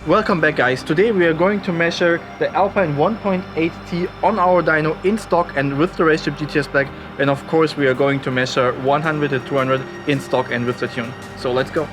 Welcome back, guys. Today we are going to measure the Alpine 1.8T on our dyno in stock and with the RaceChip GTS Black, and of course we are going to measure 100 to 200 in stock and with the tune. So let's go.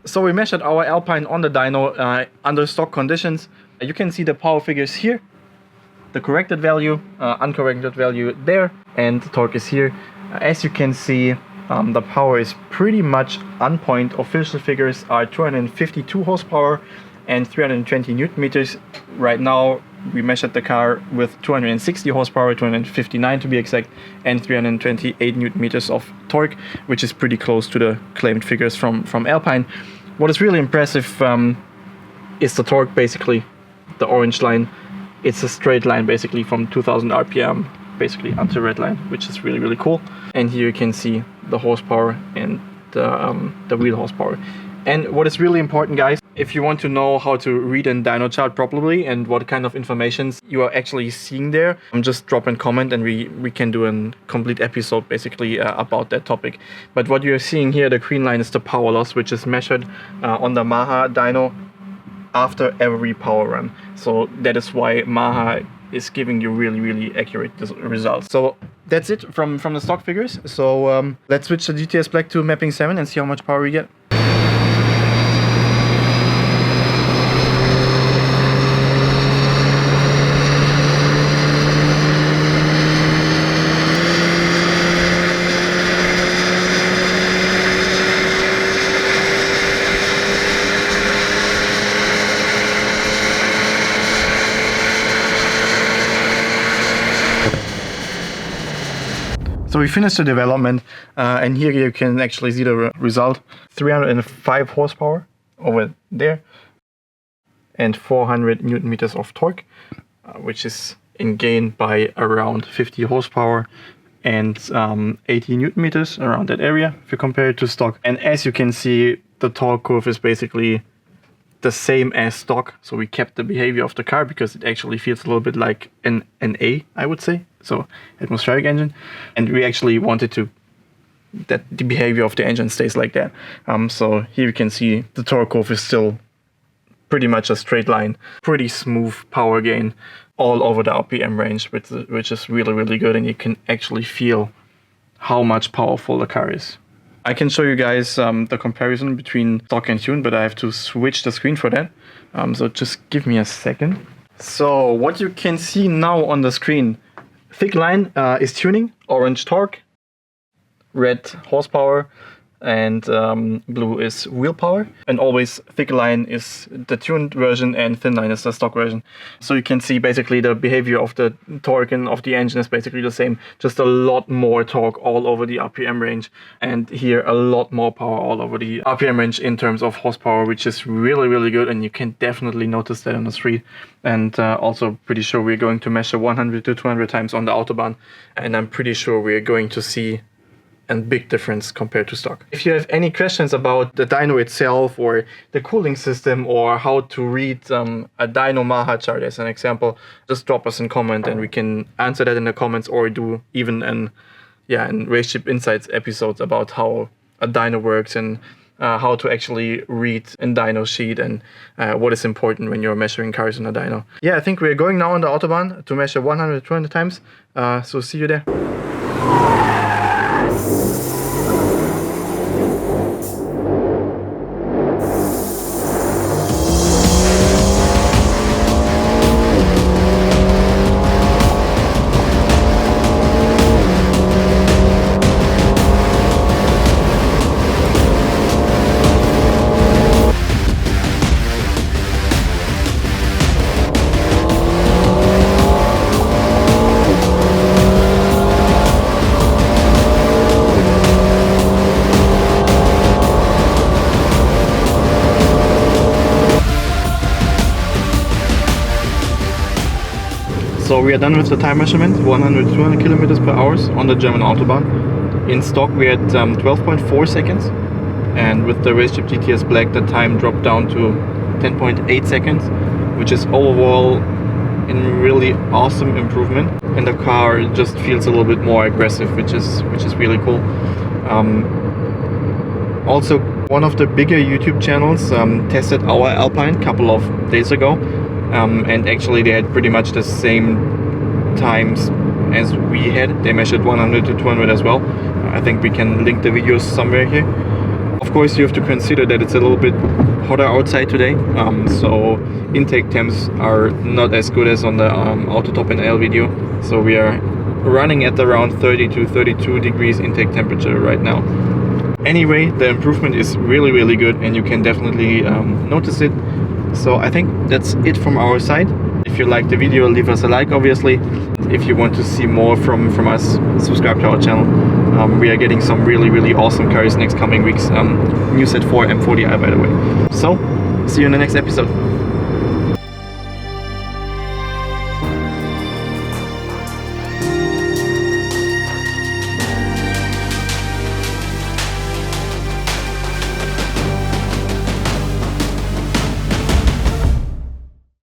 So we measured our Alpine on the dyno under stock conditions. You can see the power figures here, the corrected value, uncorrected value there, and the torque is here. As you can see, the power is pretty much on point. Official figures are 252 horsepower and 320 newton meters. Right now we measured the car with 260 horsepower, 259 to be exact, and 328 newton meters of torque, which is pretty close to the claimed figures from Alpine. What is really impressive is the torque, basically, the orange line. It's a straight line basically from 2000 RPM basically until red line, which is really, really cool. And here you can see the horsepower and the wheel horsepower. And what is really important, guys, if you want to know how to read a dyno chart properly and what kind of information you are actually seeing there, just drop a comment and we can do a complete episode basically about that topic. But what you're seeing here, the green line, is the power loss, which is measured on the Maha dyno after every power run. So that is why Maha is giving you really, really accurate results. So that's it from the stock figures. So let's switch the GTS Black to mapping 7 and see how much power we get. So we finished the development and here you can actually see the result. 305 horsepower over there and 400 newton meters of torque, which is in gain by around 50 horsepower and 80 newton meters around that area if you compare it to stock. And as you can see, the torque curve is basically the same as stock, so we kept the behavior of the car because it actually feels a little bit like an A, I would say, so atmospheric engine, and we actually wanted to that the behavior of the engine stays like that. So here you can see the torque curve is still pretty much a straight line, pretty smooth power gain all over the RPM range, which is really, really good, and you can actually feel how much powerful the car is. I can show you guys the comparison between stock and tune, but I have to switch the screen for that. So just give me a second. So what you can see now on the screen, thick line is tuning, orange torque, red horsepower, and blue is wheel power. And always thick line is the tuned version and thin line is the stock version. So you can see basically the behavior of the torque and of the engine is basically the same, just a lot more torque all over the RPM range, and here a lot more power all over the RPM range in terms of horsepower, which is really, really good, and you can definitely notice that on the street. And also pretty sure we're going to measure 100 to 200 times on the Autobahn, and I'm pretty sure we're going to see and big difference compared to stock. If you have any questions about the dyno itself or the cooling system or how to read a dyno Maha chart as an example, just drop us a comment and we can answer that in the comments, or do even an RaceChip Insights episodes about how a dyno works and how to actually read a dyno sheet and what is important when you're measuring cars on a dyno. Yeah, I think we're going now on the Autobahn to measure 100 to 200 times, so see you there. So we are done with the time measurement, 100-200 kilometers per hour on the German Autobahn. In stock we had 12.4 seconds, and with the RaceChip GTS Black the time dropped down to 10.8 seconds, which is overall a really awesome improvement. And the car just feels a little bit more aggressive, which is really cool. Also, one of the bigger YouTube channels tested our Alpine a couple of days ago, and actually they had pretty much the same times as we had. They measured 100-200 as well. I think we can link the videos somewhere here. Of course, you have to consider that it's a little bit hotter outside today, so intake temps are not as good as on the Autotop NL video. So we are running at around 30 to 32 degrees intake temperature right now. Anyway, the improvement is really good, and you can definitely notice it. So I think that's it from our side. If you like the video, leave us a like, obviously. If you want to see more from us, subscribe to our channel. We are getting some really awesome cars next coming weeks. New set 4 M40i, by the way. So, see you in the next episode.